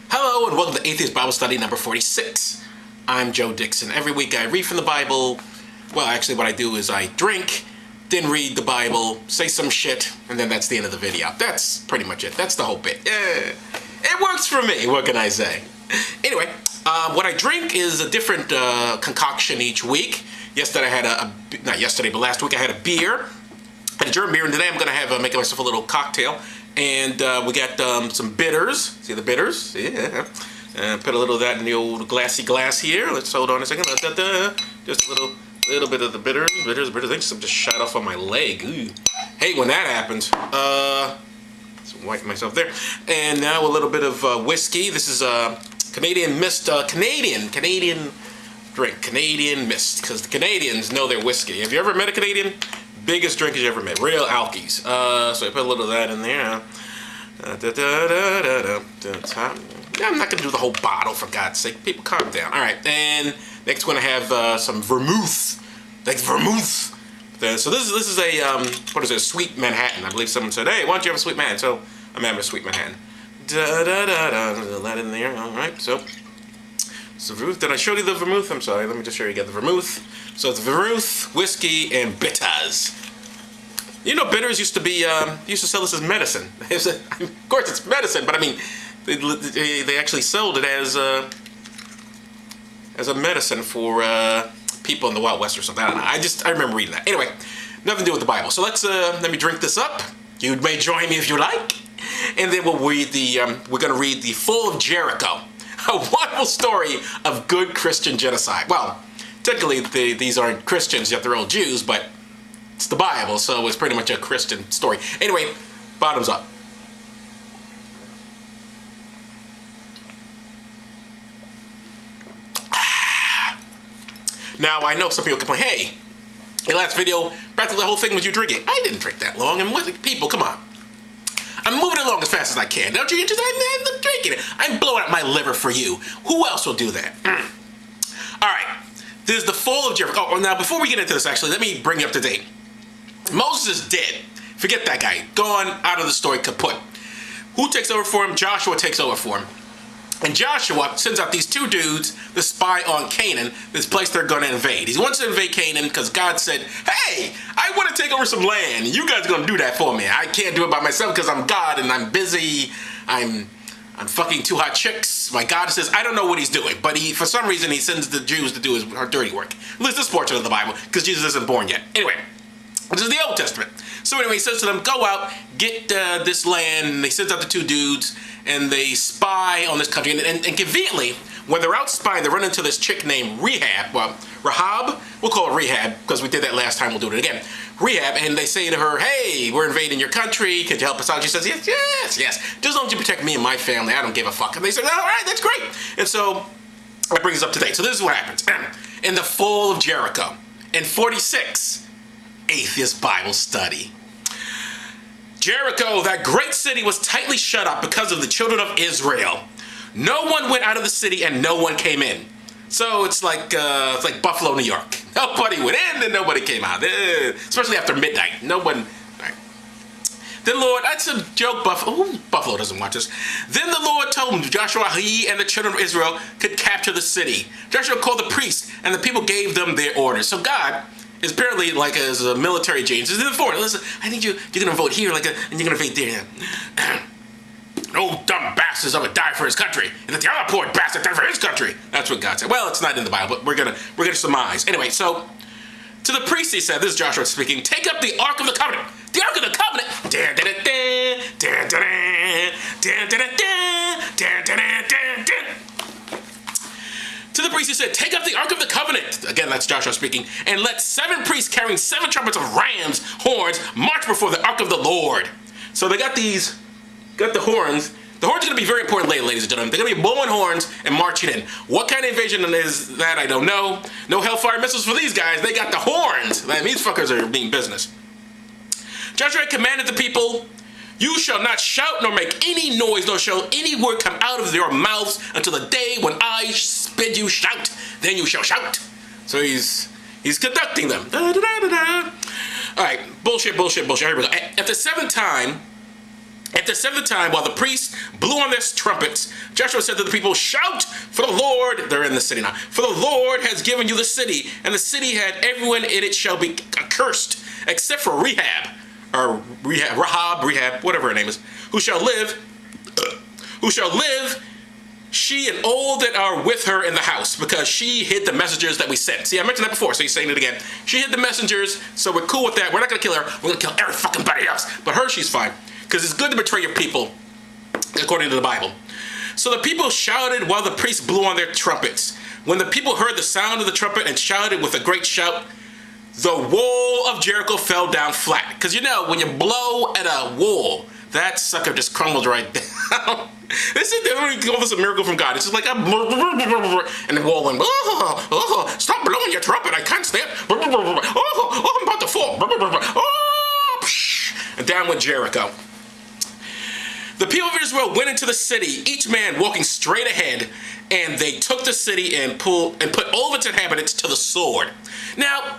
Hello and welcome to Atheist Bible Study number 46. I'm Joe Dixon. Every week I read from the Bible. Well, actually what I do is I drink, then read the Bible, say some shit, and then that's the end of the video. That's pretty much it. That's the whole bit. It works for me, what can I say? Anyway, what I drink is a different concoction each week. Yesterday I had not yesterday, but last week I had a beer. I had a German beer, and today I'm going to have making myself a little cocktail. And we got some bitters. See the bitters? Yeah. Put a little of that in the old glassy glass here. Let's hold on a second. Just a little bit of the bitters. I just shot off on my leg. Ooh. Hate when that happens. Just wipe myself there. And now a little bit of whiskey. This is Canadian mist. Canadian drink. Canadian mist. Because the Canadians know their whiskey. Have you ever met a Canadian? Biggest drinkers you ever met, real alkies. So I put a little of that in there. I'm not gonna do the whole bottle, for God's sake. People, calm down. All right, and next we're gonna have some vermouth, like vermouth. So this is a what is it? A sweet Manhattan. I believe someone said, "Hey, why don't you have a sweet Manhattan?" So I'm having a sweet Manhattan. That in there. All right, so vermouth. Did I show you the vermouth? I'm sorry. Let me just show you again the vermouth. So it's vermouth, whiskey, and bitters. You know, bitters used to be used to sell this as medicine. Of course, it's medicine, but I mean, they actually sold it as a medicine for people in the Wild West or something. I don't know. I remember reading that. Anyway, nothing to do with the Bible. So let me drink this up. You may join me if you like, and then we'll read we're going to read the Fall of Jericho. A wonderful story of good Christian genocide. Well, technically these aren't Christians, yet they're all Jews, but it's the Bible, so it's pretty much a Christian story. Anyway, bottoms up. Now, I know some people complain, hey, the last video, practically the whole thing was you drinking. I didn't drink that long, and people, come on. I'm moving along as fast as I can. Don't you interested? I'm drinking it. I'm blowing up my liver for you. Who else will do that? All right. This is the Fall of Jericho. Oh, now, before we get into this, actually, let me bring you up to date. Moses is dead. Forget that guy. Gone, out of the story, kaput. Who takes over for him? Joshua takes over for him. And Joshua sends out these two dudes to spy on Canaan, this place they're going to invade. He wants to invade Canaan because God said, hey, I want to take over some land. You guys are going to do that for me. I can't do it by myself because I'm God and I'm busy. I'm fucking two hot chicks. My God says, I don't know what he's doing. But for some reason, he sends the Jews to do his dirty work. At least this portion of the Bible, because Jesus isn't born yet. Anyway, this is the Old Testament. So anyway, he says to them, go out, get this land. And he sends out the two dudes, and they spy on this country. And conveniently, when they're out spying, they run into this chick named Rahab. We'll call her Rehab, because we did that last time. We'll do it again. Rehab, and they say to her, hey, we're invading your country. Could you help us out? She says, yes. Just as long as you protect me and my family, I don't give a fuck. And they say, all right, that's great. And so that brings us up to date. So this is what happens. In the Fall of Jericho, in 46, Atheist Bible Study. Jericho, that great city, was tightly shut up because of the children of Israel. No one went out of the city and no one came in. So it's like Buffalo, New York. Nobody went in and nobody came out. Especially after midnight. No one. Right. Then Lord, that's a joke, Buffalo doesn't watch this. Then the Lord told Joshua he and the children of Israel could capture the city. Joshua called the priests and the people gave them their orders. So God is apparently like as a military genius. He's in the forward. Listen, I think you're gonna vote here, and you're gonna vote there. No dumb bastards ever die for his country, and that the other poor bastard died for his country. That's what God said. Well, it's not in the Bible, but we're gonna surmise. Anyway, so to the priest he said, this is Joshua speaking, take up the Ark of the Covenant. The Ark of the Covenant. To the priest he said, take up the Ark of the Covenant. Again, that's Joshua speaking. And let 7 priests carrying 7 trumpets of ram's horns march before the Ark of the Lord. So they got the horns. The horns are going to be very important later, ladies and gentlemen. They're going to be blowing horns and marching in. What kind of invasion is that? I don't know. No Hellfire missiles for these guys. They got the horns. Man, these fuckers are being business. Joshua commanded the people, you shall not shout nor make any noise nor shall any word come out of your mouths until the day when I bid you shout. Then you shall shout. So he's conducting them. All right, bullshit. Here we go. At the seventh time, while the priests blew on their trumpets, Joshua said to the people, "Shout for the Lord." They're in the city now. "For the Lord has given you the city, and the city had everyone in it shall be accursed, except for Rahab, whatever her name is, who shall live, she and all that are with her in the house, because she hid the messengers that we sent." See, I mentioned that before, so he's saying it again. She hid the messengers, so we're cool with that. We're not going to kill her. We're going to kill every fucking body else. But her, she's fine, because it's good to betray your people, according to the Bible. "So the people shouted while the priests blew on their trumpets. When the people heard the sound of the trumpet and shouted with a great shout, the wall of Jericho fell down flat." Because you know, when you blow at a wall, that sucker just crumbles right down. They call this a miracle from God. It's just like, and the wall went, "Stop blowing your trumpet, I can't stand. I'm about to fall." And down went Jericho. The people of Israel went into the city, each man walking straight ahead, and they took the city and put all of its inhabitants to the sword. Now,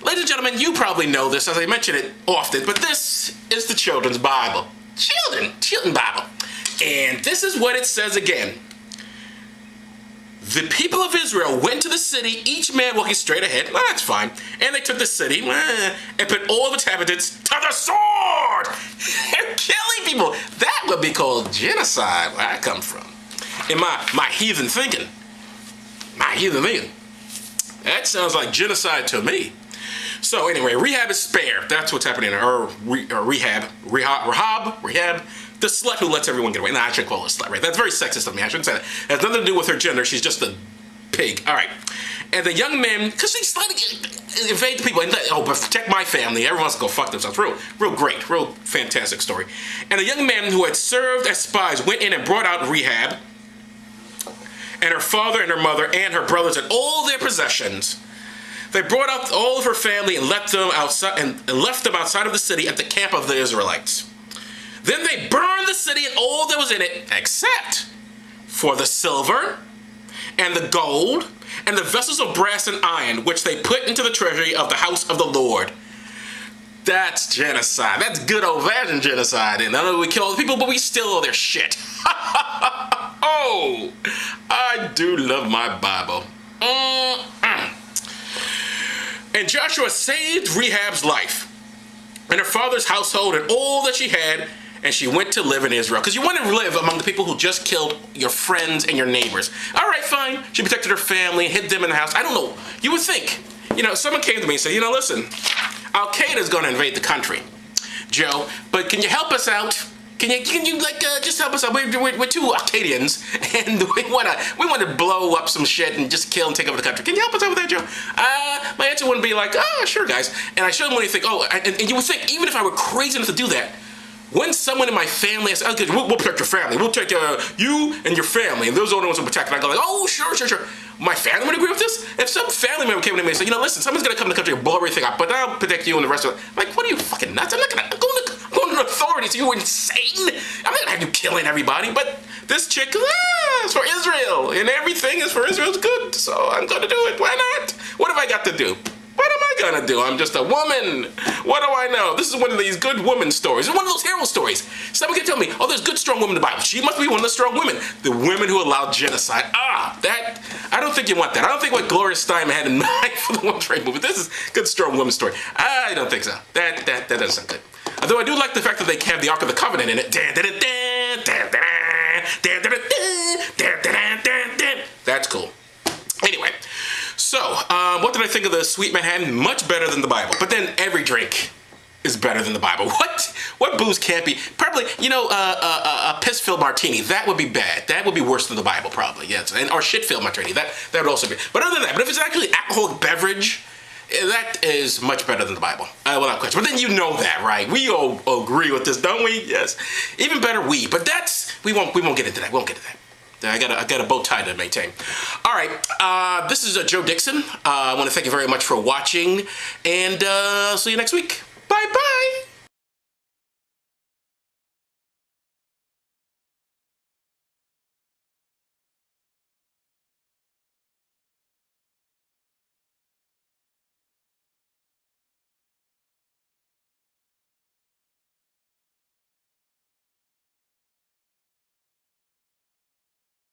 ladies and gentlemen, you probably know this, as I mention it often, but this is the children's Bible. Children's Bible. And this is what it says again. The people of Israel went to the city, each man walking straight ahead. Well, that's fine. And they took the city and put all of its inhabitants to the sword. They're killing people. That would be called genocide, where I come from. In my heathen thinking. That sounds like genocide to me. So anyway, Rahab is spared. That's what's happening. Rahab, the slut who lets everyone get away. Nah, I shouldn't call her a slut, right? That's very sexist of me. I shouldn't say that. It has nothing to do with her gender. She's just a pig. All right. And the young men, because he's trying to invade the people and but protect my family. Everyone wants to go fuck themselves. Real great, real fantastic story. And the young men who had served as spies went in and brought out Rahab and her father and her mother and her brothers and all their possessions. They brought out all of her family and left them outside of the city at the camp of the Israelites. Then they burned the city and all that was in it, except for the silver and the gold and the vessels of brass and iron, which they put into the treasury of the house of the Lord. That's genocide. That's good old-fashioned genocide. And I know we kill all the people, but we steal all their shit. Oh, I do love my Bible. And Joshua saved Rahab's life and her father's household and all that she had, and she went to live in Israel. Because you want to live among the people who just killed your friends and your neighbors. All right, fine. She protected her family and hid them in the house. I don't know. You would think, someone came to me and said, listen, Al-Qaeda is going to invade the country, Joe, but can you help us out? Can you just help us out? We're two Al-Qaedians, and we want to blow up some shit and just kill and take over the country. Can you help us out with that, Joe? My answer wouldn't be like, sure, guys. And I shouldn't really think, and you would think, even if I were crazy enough to do that, when someone in my family says, okay, we'll protect your family. We'll take you and your family, and those are the ones who protect. And I go like, oh, sure. My family would agree with this? If some family member came to me and said, listen, someone's going to come to the country and blow everything up, but I'll protect you and the rest of it. I'm like, what are you, fucking nuts? I'm going to authorities. Are you insane? I'm not going to have you killing everybody. But this chick, it's for Israel, and everything is for Israel's good, so I'm going to do it. Why not? What have I got to do? What am I gonna do? I'm just a woman. What do I know? This is one of these good woman stories. It's one of those hero stories. Someone can tell me, there's good, strong women in the Bible. She must be one of the strong women. The women who allowed genocide. I don't think you want that. I don't think what Gloria Steinem had in mind for the One Trade movement. This is good, strong woman story. I don't think so. That doesn't sound good. Although I do like the fact that they have the Ark of the Covenant in it. That's cool. Anyway. So, what did I think of the Sweet Manhattan? Much better than the Bible. But then every drink is better than the Bible. What booze can't be? Probably, a piss-filled martini. That would be bad. That would be worse than the Bible, probably. Yes, or shit-filled martini. That would also be. But other than that, but if it's actually alcoholic beverage, that is much better than the Bible. Without question. But then you know that, right? We all agree with this, don't we? Yes. Even better, we. But we won't get into that. We won't get into that. I got a bow tie to maintain. All right, this is Joe Dixon. I want to thank you very much for watching, and see you next week. Bye-bye.